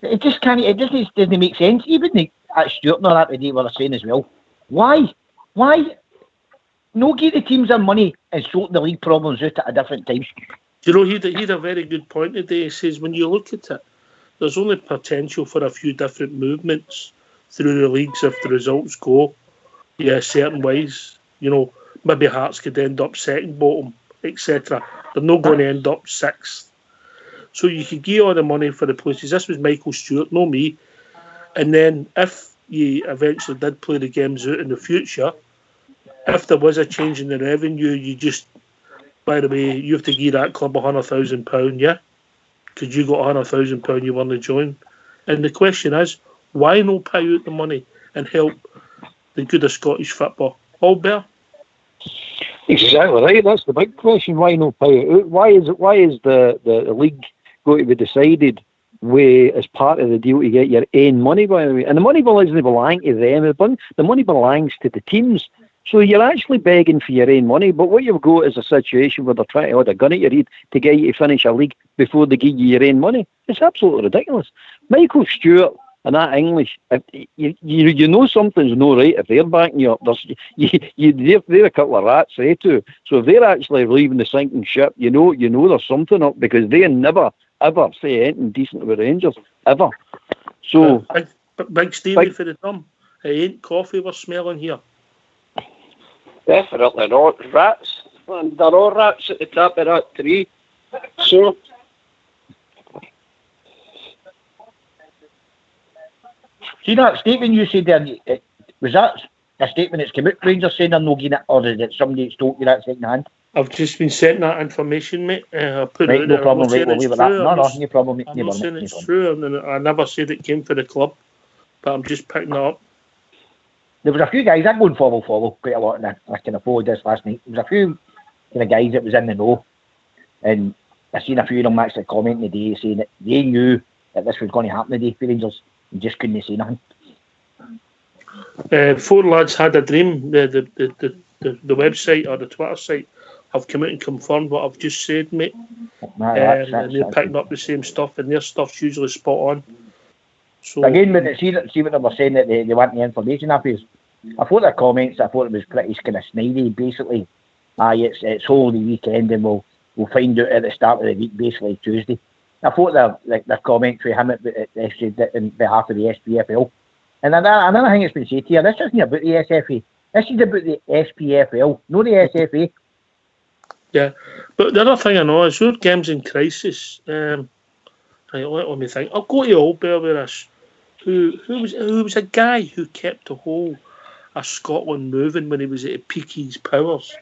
It just can't. It just doesn't make sense. Even at Stuart and all that today, what they're saying as well. Why? No, give the teams their money and sort the league problems out at a different time. You know, he had a very good point today. He says when you look at it, there's only potential for a few different movements through the leagues if the results go certain ways. You know, maybe Hearts could end up second bottom, etc. They're not going to end up 6th. So you could give all the money for the places. This was Michael Stewart, no me. And then if you eventually did play the games out in the future, if there was a change in the revenue, you just, by the way, you have to give that club £100,000, yeah? Because you got £100,000 you want to join. And the question is, why not pay out the money and help the good of Scottish football? Albert? Exactly right. That's the big question. Why not pay it out? Why is the league going to be decided as part of the deal to get your own money, by the way? And the money doesn't belong to them. The money belongs to the teams. So you're actually begging for your own money. But what you've got is a situation where they're trying to hold a gun at your head to get you to finish a league before they give you your own money. It's absolutely ridiculous. Michael Stewart and that English, you know something's no right if they're backing you up. They're a couple of rats, they too. So if they're actually leaving the sinking ship, you know there's something up, because they never ever say anything decent about Rangers ever. So Big Stevie for the thumb. It ain't coffee we're smelling here. Definitely not. Rats. And they're all rats at the top of that tree. So. See that statement you said there, was that a statement that's come out, Rangers saying they're not getting it, or is it somebody that's told you that second hand? I've just been sent that information, mate. I put right, it no problem, right, we'll leave it that. No problem, mate. I'm not saying it's true, and I never said it came for the club, but I'm just picking it up. There was a few guys, I go and follow quite a lot, and I kind of followed this last night. There was a few kind of guys that was in the know, and I seen a few of them actually commenting today saying that they knew that this was going to happen today for Rangers, and just couldn't say nothing. 4 lads had a dream. The website or the Twitter site have come out and confirmed what I've just said, mate. And they're picking up the same stuff, and their stuff's usually spot on. So again, see what they were saying, that they want the information off you. I thought their comments, I thought it was pretty kind of snidey, basically. It's Holy Weekend and we'll find out at the start of the week, basically Tuesday. I thought their comments for him they said that in behalf of the SPFL. And another thing that's been said here, this isn't about the SFA. This is about the SPFL, not the SFA. Yeah, but the other thing I know is your game's in crisis. Let me think. I'll go to Albert with this. Who was a guy who kept the whole of Scotland moving when he was at the peak of his powers.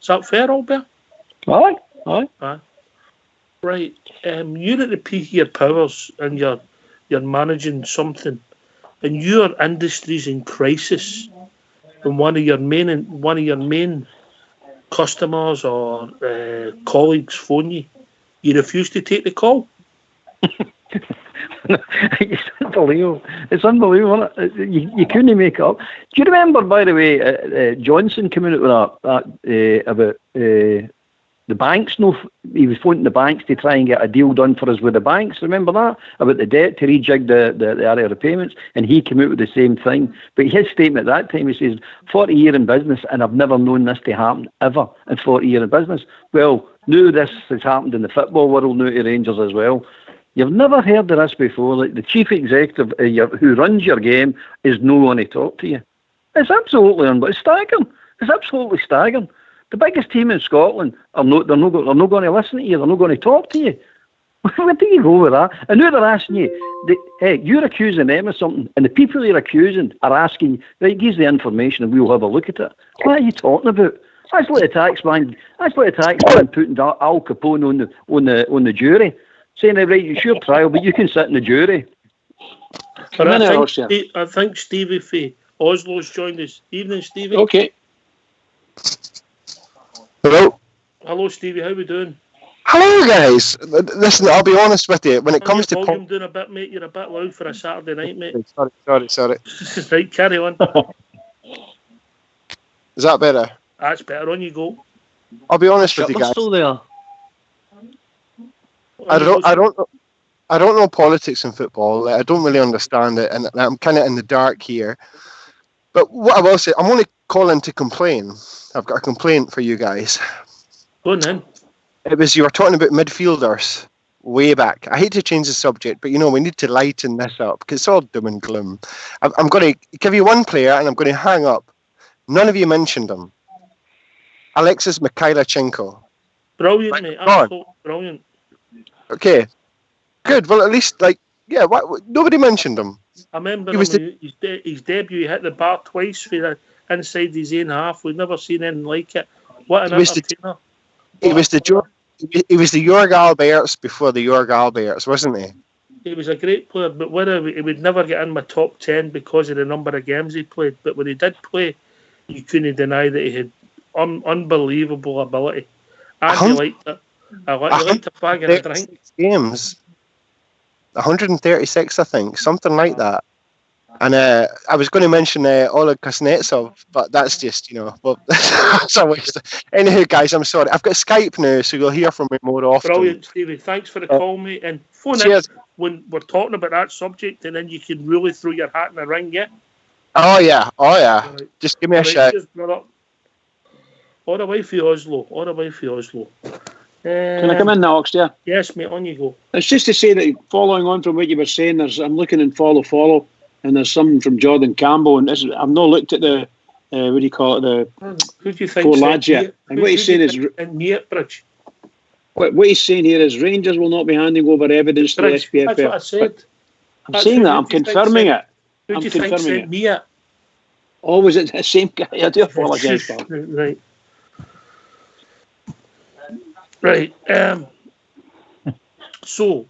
Is that fair, Albert? Aye. Right. You're at the peak of your powers and you're managing something, and your industry's in crisis, and one of your main customers or colleagues phone you. You refuse to take the call. It's unbelievable. You couldn't make it up. Do you remember, by the way, Johnson coming out with that about The banks, he was phoning the banks to try and get a deal done for us with the banks. Remember that? About the debt to rejig the area of payments, and he came out with the same thing. But his statement at that time, he says, 40 years in business, and I've never known this to happen ever in 40 years in business. Well, now this has happened in the football world, now to Rangers as well. You've never heard of this before. Like the chief executive who runs your game is no one to talk to you. It's absolutely it's staggering. It's absolutely staggering. The biggest team in Scotland they're not going to listen to you. They're not going to talk to you. Where do you go with that? And now they're asking you, hey, you're accusing them of something, and the people you're accusing are asking, right, give us the information and we'll have a look at it. What are you talking about? That's like a taxman putting Al Capone on the jury, saying, right, it's your trial, but you can sit in the jury. But I think Stevie from Oslo's joined us. Evening, Stevie. Okay. Hello. Hello, Stevie. How we doing? Hello, guys. Listen, I'll be honest with you. When it comes to volume doing a bit, mate. You're a bit loud for a Saturday night, mate. Sorry. Right, carry on. Is that better? That's better. On you go. I'll be honest with you guys. Still there. I don't know politics in football. I don't really understand it, and I'm kind of in the dark here. But what I will say, I'm only calling to complain. I've got a complaint for you guys. Go on then. It was, you were talking about midfielders way back. I hate to change the subject, but we need to lighten this up because it's all doom and gloom. I'm going to give you one player and I'm going to hang up. None of you mentioned him. Alexis Mikhailichenko. Brilliant, mate. Absolutely brilliant. Okay. Good. Well, at least, nobody mentioned him. I remember his debut. He hit the bar twice for the inside his own half. We've never seen anything like it. What an entertainer. He was the Jorg Alberts before the Jorg Alberts, wasn't he? He was a great player, but he would never get in my top 10 because of the number of games he played. But when he did play, you couldn't deny that he had unbelievable ability. And he liked it. He liked a fag and a drink. Games. 136, I think, something like that. And I was going to mention Oleg Kuznetsov, but that's just, that's a waste. Anywho, guys, I'm sorry. I've got Skype now, so you'll hear from me more often. Brilliant, Stevie. Thanks for the call, mate. And phone in when we're talking about that subject, and then you can really throw your hat in the ring, yeah? Oh, yeah. Right. Just give me a shout. All the way for Oslo. Can I come in now, Oxter? Yes, mate, on you go. It's just to say that following on from what you were saying, I'm looking in follow, and there's something from Jordan Campbell, and I've not looked at the, who do you call it, who do you think four lads yet. And what he's saying is... In Meatbridge. What he's saying here is Rangers will not be handing over evidence to the SPFL. That's what I said. I'm saying that. I'm confirming it. Who do you think sent me it? Oh, was it the same guy? I do apologise for that. Right. So,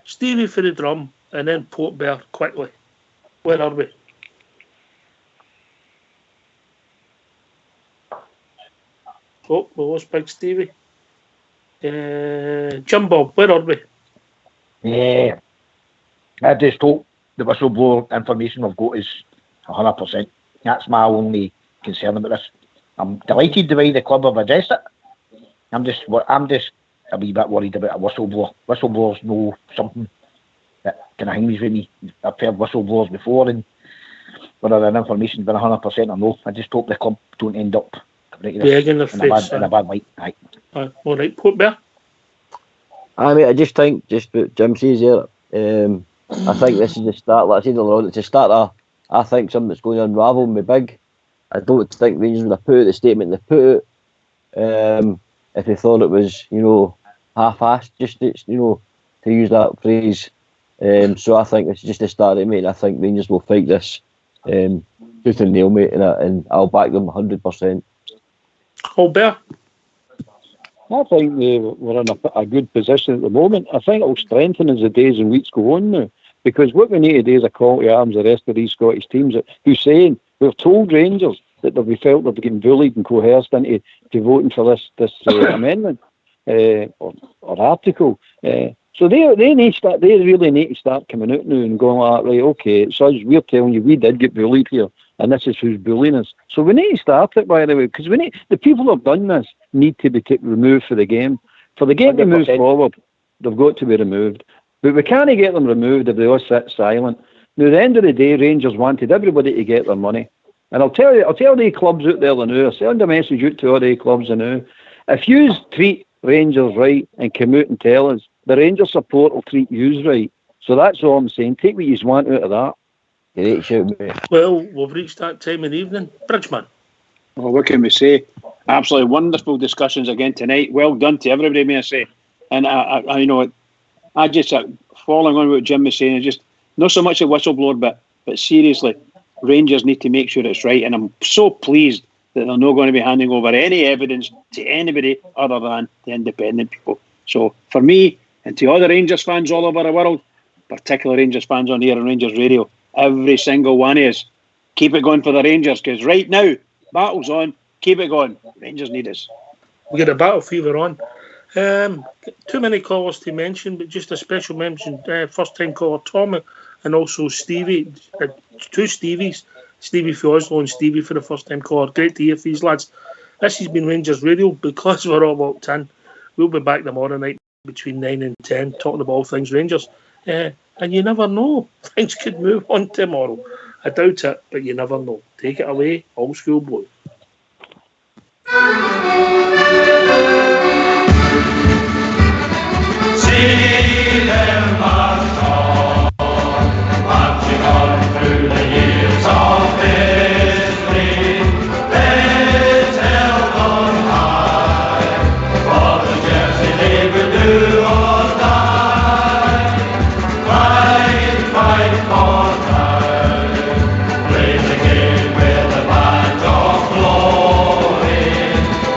Stevie for the drum, and then Port Bear quickly. Where are we? Oh, we lost Big Stevie. Jim Bob, where are we? Yeah. I just hope the whistleblower information we've got is 100%. That's my only concern about this. I'm delighted the way the club have addressed it. I'm just a wee bit worried about a whistleblower. Whistleblowers know something that kind of hangs with me. I've heard whistleblowers before, and whether the information's been 100% or no, I just hope the club don't end up in a bad light. Aye. All right, Port Bear. I just think, just what Jim says there, I think this is the start, like I said earlier on, it's the start I think something that's going to unravel me big. I don't think Rangers would have put out the statement they put out if they thought it was, half-assed, just, to use that phrase. So I think it's just the start of it, mate. I think Rangers will fight this tooth and nail, mate, and I'll back them 100%. Colbert? I think we're in a good position at the moment. I think it'll strengthen as the days and weeks go on now. Because what we need to do is a call to arms the rest of these Scottish teams who's saying, we've told Rangers that we felt they've been bullied and coerced into voting for this amendment or article. So they need to start. They really need to start coming out now and going like, right, okay, it's us. We're telling you we did get bullied here, and this is who's bullying us. So we need to start it, by the way, because the people who have done this need to be removed for the game. For the game 100%. To move forward, they've got to be removed. But we can't get them removed if they all sit silent. Now, at the end of the day, Rangers wanted everybody to get their money. And I'll tell the clubs out there now, I'll send a message out to all the clubs now. If you treat Rangers right and come out and tell us, the Rangers support will treat you right. So that's all I'm saying. Take what you want out of that. Great shout, mate. Well, we've reached that time of the evening. Bridgeman. Well, what can we say? Absolutely wonderful discussions again tonight. Well done to everybody, may I say. And I just following on what Jim was saying, just not so much a whistleblower, but seriously, Rangers need to make sure it's right. And I'm so pleased that they're not going to be handing over any evidence to anybody other than the independent people. So for me and to other Rangers fans all over the world, particularly Rangers fans on here on Rangers Radio, every single one of us, keep it going for the Rangers, because right now, battle's on, keep it going. Rangers need us. We get a battle fever on. Too many callers to mention, but just a special mention, first time caller Tommy and also Stevie, two Stevies, Stevie for Oslo and Stevie for the first time caller. Great to hear from these lads. This has been Rangers Radio. Because we're all locked in, we'll be back tomorrow night between 9 and 10 talking about all things Rangers. And you never know, things could move on tomorrow. I doubt it, but you never know. Take it away, old school boy. See them march on, marching on through the years of history. Let's held on high, for the jersey they will do or die. Fight for time, play the game with the band of glory.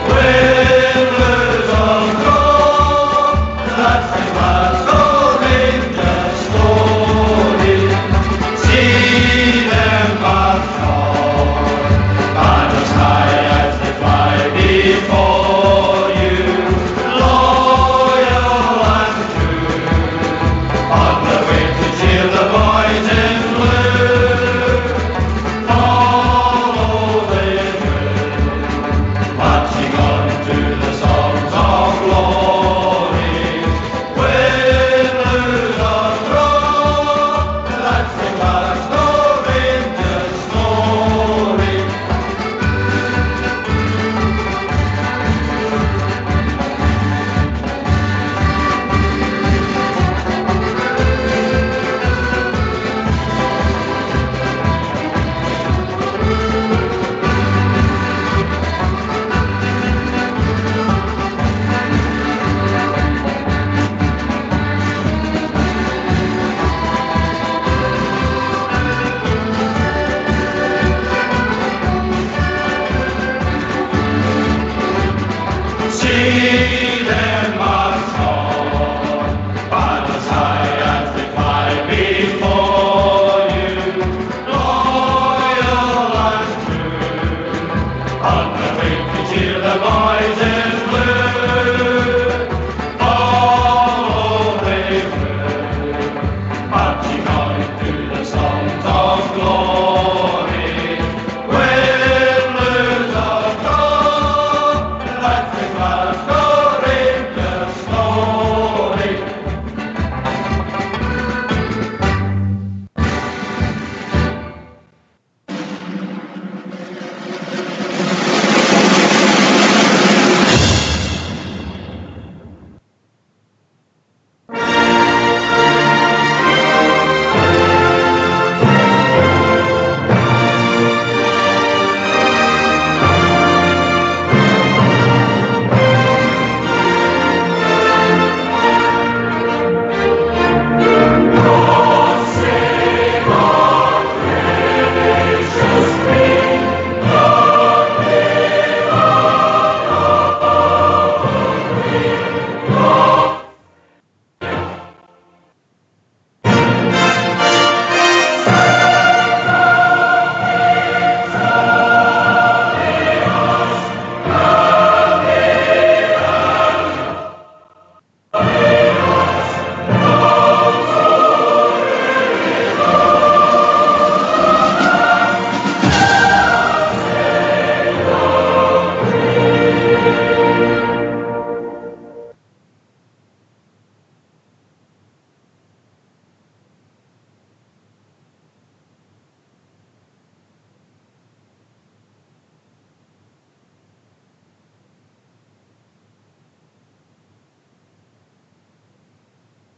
Win, lose or draw, that's the Glasgow Rangers story. See them march on, banners high as they fly before you. Loyal and true, on the way to cheer the boys in blue. Follow they will, marching on to the songs of glory. Win, lose or draw, that's the Glasgow Rangers story. See them march on, banners high as they fly before you. Loyal and true, on the way to cheer the boys.